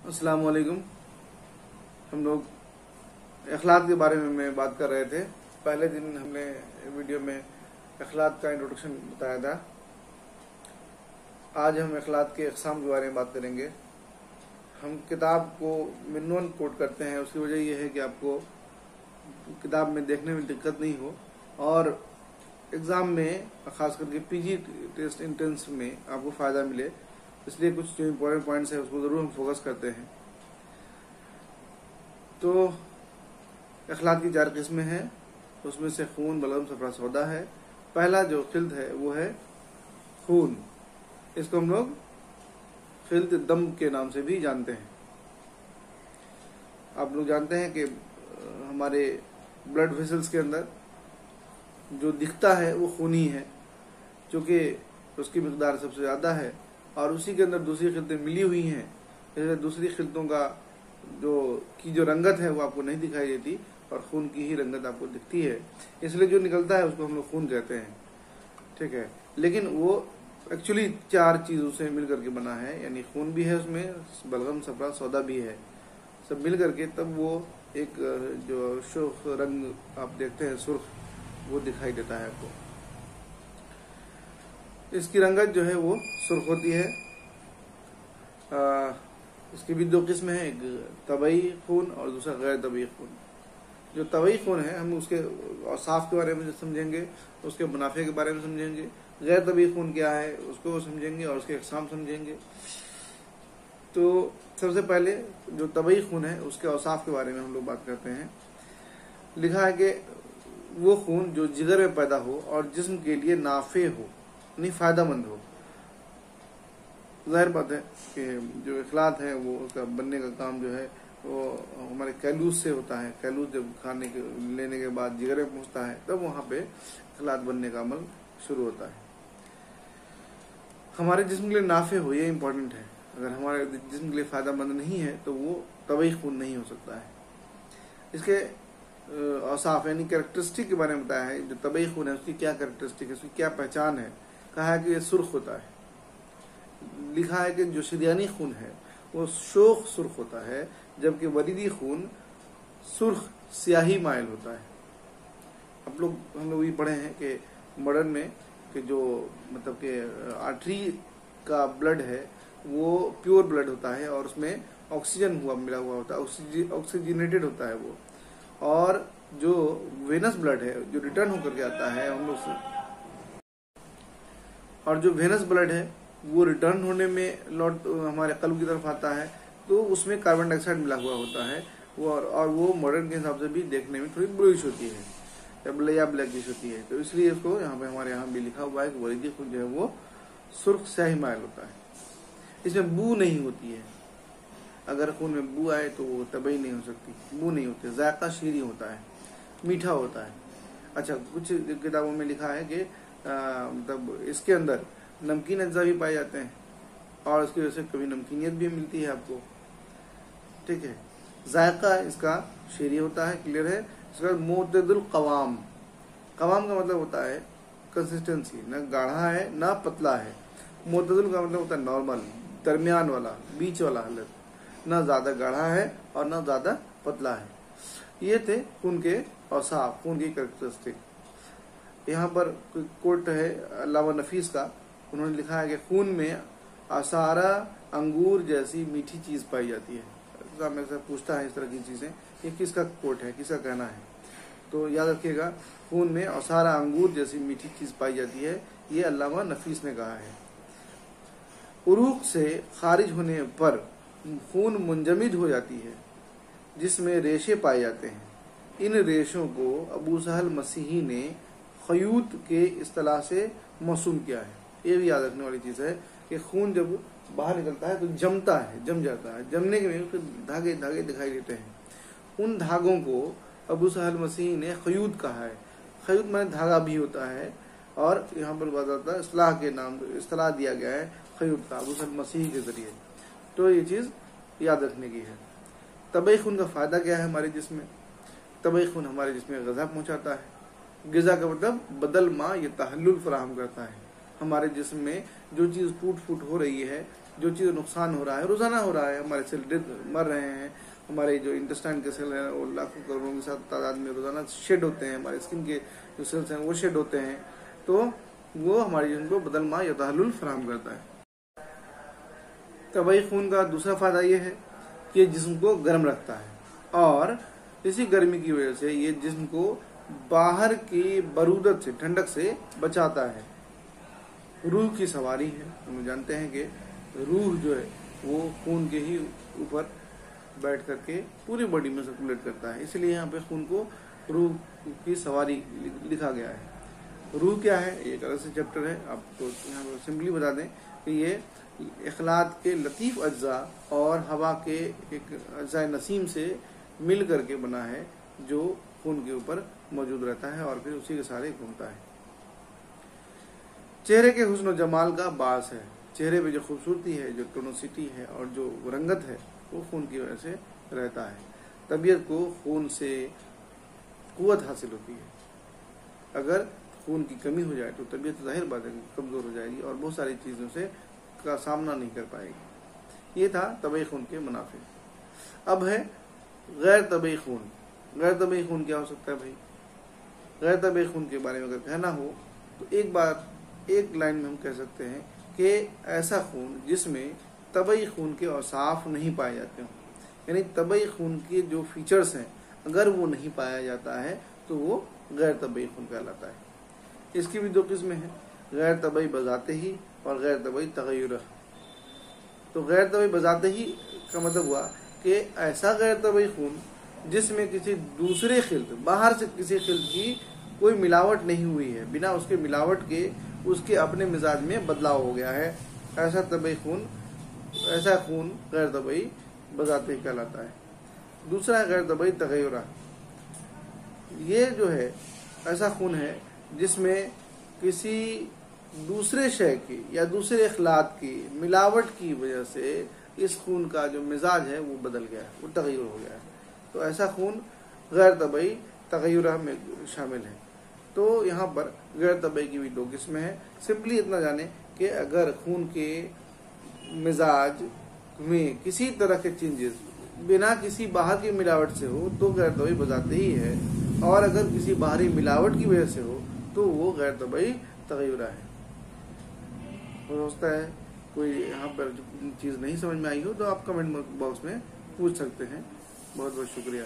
अस्सलाम वालेकुम। हम लोग अखलाक के बारे में बात कर रहे थे। पहले दिन हमने वीडियो में अखलाक का इंट्रोडक्शन बताया था। आज हम अखलाक के अक़साम के बारे में बात करेंगे। हम किताब को मिनवन कोट करते हैं, उसकी वजह यह है कि आपको किताब में देखने में दिक्कत नहीं हो और एग्ज़ाम में ख़ास करके पीजी टेस्ट इंट्रेंस में आपको फ़ायदा मिले। इसलिए कुछ जो इम्पोर्टेंट पॉइंट्स है उसको ज़रूर हम फोकस करते हैं। तो अखलाक की 4 किस्में हैं, उसमें से खून, बलगम, सफरा, सौदा है। पहला जो खिल्त है वो है खून। इसको हम लोग खिल्त दम के नाम से भी जानते हैं। आप लोग जानते हैं कि हमारे ब्लड वेसल्स के अंदर जो दिखता है वो खून ही है, क्योंकि उसकी मिकदार सबसे ज़्यादा है और उसी के अंदर दूसरी खिल्तें मिली हुई हैं। इसलिए दूसरी खिल्तों का जो रंगत है वो आपको नहीं दिखाई देती और खून की ही रंगत आपको दिखती है। इसलिए जो निकलता है उसको हम लोग खून कहते हैं, ठीक है। लेकिन वो एक्चुअली 4 चीज़ों से मिल करके बना है, यानी खून भी है उसमें, बलगम, सफरा, सौदा भी है। सब मिल करके तब वो एक जो सुर्ख रंग आप देखते हैं, सुर्ख, वो दिखाई देता है आपको। इसकी रंगत जो है वो सुर्ख होती है। इसकी भी 2 किस्में हैं, एक तबई खून और दूसरा गैर तबई खून। जो तबई खून है हम उसके औसाफ के बारे में समझेंगे, उसके मुनाफे के बारे में समझेंगे। गैर तबई खून क्या है उसको समझेंगे और उसके अक़साम समझेंगे। तो सबसे पहले जो तबई खून है उसके औसाफ के बारे में हम लोग बात करते हैं। लिखा है कि वो खून जो जिगर में पैदा हो और जिस्म के लिए नाफे हो, यानी फायदामंद हो। जाहिर बात है कि जो इखलात है वो उसका बनने का काम जो है वो हमारे कैलूस से होता है। कैलूस जब खाने के लेने के बाद जिगर में पहुंचता है तब वहां पे इखलात बनने का अमल शुरू होता है। हमारे जिस्म के लिए नाफे हो, ये इम्पोर्टेंट है। अगर हमारे जिस्म के लिए फायदामंद नहीं है तो वो तबई खून नहीं हो सकता है। इसके औसाफ यानी कैरेक्टरिस्टिक के बारे में बताया है। जो तबई खून है उसकी क्या कैरेक्टरिस्टिक है, उसकी क्या पहचान है। कहा है कि ये सुर्ख होता है। लिखा है कि जो शरियानी खून है वो शोख सुर्ख होता है, जबकि वरीदी खून सुर्ख स्याही माइल होता है। हम लोग ये पढ़े हैं कि मॉडर्न में कि जो मतलब कि आर्टरी का ब्लड है वो प्योर ब्लड होता है और उसमें ऑक्सीजन मिला हुआ होता है, ऑक्सीजनेटेड होता है वो। और जो वेनस ब्लड है जो रिटर्न होकर के आता है हम लोग से, और जो वेनस ब्लड है वो रिटर्न होने में हमारे कल्ब की तरफ आता है, तो उसमें कार्बन डाइऑक्साइड मिला हुआ होता है वो, और वो मॉडर्न के हिसाब से भी देखने में थोड़ी ब्लूइश होती है या ब्लैकिश होती है। तो इसलिए इसको यहाँ पे हमारे यहाँ भी लिखा हुआ है कि वरीदी खून जो है वो सुर्ख स्याही माइल होता है। इसमें बू नहीं होती है। अगर खून में बू आए तो वो तबई नहीं हो सकती, बू नहीं होती। जायका शीरी होता है, मीठा होता है। अच्छा, कुछ किताबों में लिखा है कि मतलब इसके अंदर नमकीन अज्जा भी पाए जाते हैं और उसकी वजह से कभी नमकीनियत भी मिलती है आपको, ठीक है। जायका इसका शीरी होता है, क्लियर है। इसका मोतदुल कवाम, कवाम का मतलब होता है कंसिस्टेंसी, ना गाढ़ा है ना पतला है। मोतदुल का मतलब होता है नॉर्मल, दरमियान वाला, बीच वाला हालत, ना ज्यादा गाढ़ा है और ना ज्यादा पतला है। ये थे खून के औसाफ, खून की कैरेक्टरिस्टिक। यहाँ पर कोट है अल्लामा नफीस का। उन्होंने लिखा है कि खून में आसारा अंगूर जैसी मीठी चीज पाई जाती है। मेरे से पूछता है इस तरह की चीजें, ये किसका कोट है, किसका कहना है। तो याद रखिएगा, खून में आसारा अंगूर जैसी मीठी चीज पाई जाती है, ये अल्लामा नफीस ने कहा है। उरूक से खारिज होने पर खून मुंजमिद हो जाती है, जिसमें रेशे पाए जाते हैं। इन रेशों को अबू सहल मसीही ने खयूत के इस्तिलाह से मौसूम किया है। ये भी याद रखने वाली चीज है कि खून जब बाहर निकलता है तो जमता है, जम जाता है। जमने के उसके धागे धागे दिखाई देते हैं। उन धागों को अबू सहल मसीह ने खयूत कहा है। खयूत माने धागा भी होता है, और यहाँ पर बताता है इस्लाह के नाम इस्तिलाह दिया गया है खयूत का अबू सहल मसीह के जरिए। तो ये चीज याद रखने की है। तबई खून का फायदा क्या है हमारे जिस्म में? तबई खून हमारे जिस्म में ग़ज़ा पहुंचाता है। ग़ज़ा का मतलब बदल माँ, ये तहल्लुल फराहम करता है। हमारे जिस्म में जो चीज टूट फूट हो रही है जो चीज़ नुकसान हो रहा है रोजाना हो रहा है, हमारे सेल मर रहे हैं, हमारे जो इंटेस्टाइन के सेल हैं वो लाखों करोड़ों के साथ तादाद में रोजाना शेड होते हैं, हमारे स्किन के जो सेल्स हैं वो शेड होते हैं, तो वो हमारे जिस्म को बदलमा या तहल्लुल फराहम करता है। तबई खून का दूसरा फायदा ये है कि जिस्म को गर्म रखता है और इसी गर्मी की वजह से ये जिस्म को बाहर की बरूदत से, ठंडक से बचाता है। रूह की सवारी है, हम जानते हैं कि रूह जो है वो खून के ही ऊपर बैठ करके पूरी बॉडी में सर्कुलेट करता है, इसलिए यहाँ पे खून को रूह की सवारी लिखा गया है। रूह क्या है ये एक अलग से चैप्टर है, आपको यहाँ पर सिंपली बता दें कि ये इखलात के लतीफ़ अज्जा और हवा के एक अज्जा नसीम से मिल करके बना है, जो खून के ऊपर मौजूद रहता है और फिर उसी के सहारे घूमता है। चेहरे के हुस्न और जमाल का बास है, चेहरे पे जो खूबसूरती है, जो टोनोसिटी है और जो रंगत है वो खून की वजह से रहता है। तबीयत को खून से कुव्वत हासिल होती है। अगर खून की कमी हो जाए तो तबीयत जाहिर बात है कमजोर हो जाएगी और बहुत सारी चीजों से का सामना नहीं कर पाएगी। ये था तबई खून के मुनाफे। अब है गैर तबई खून। गैर तबई खून क्या हो सकता है भाई? गैर तबई खून के बारे में अगर कहना हो तो एक लाइन में हम कह सकते हैं कि ऐसा खून जिसमें तबई खून के औसाफ नहीं पाए जाते हों, यानी तबई खून के जो फीचर्स हैं अगर वो नहीं पाया जाता है तो वो गैर तबई खून कहलाता है। इसकी भी दो किस्में हैं, गैर तबई बजाते ही और गैर तबई तगय्युर। तो गैर तबई बजाते ही का मतलब हुआ कि ऐसा गैर तबई खून जिसमें किसी दूसरे खिल्त, बाहर से किसी खिल्त की कोई मिलावट नहीं हुई है, बिना उसके मिलावट के उसके अपने मिजाज में बदलाव हो गया है, ऐसा खून गैर तबई बजाते ही कहलाता है। दूसरा है गैर तबई तगय्युर। ये जो है ऐसा खून है जिसमें किसी दूसरे शय की या दूसरे इखलात की मिलावट की वजह से इस खून का जो मिजाज है वो बदल गया है, वो तगय्युर हो गया है। तो ऐसा खून गैर तबई तगय्युर में शामिल है। तो यहाँ पर गैर तबई की भी दो किस्में हैं। सिंपली इतना जाने कि अगर खून के मिजाज में किसी तरह के चेंजेस बिना किसी बाहर की मिलावट से हो तो गैर तबई बजाते ही है, और अगर किसी बाहरी मिलावट की वजह से हो तो वो गैर तबई तगय्युर है। हो सकता है कोई यहाँ पर चीज़ नहीं समझ में आई हो तो आप कमेंट बॉक्स में पूछ सकते हैं। बहुत बहुत शुक्रिया।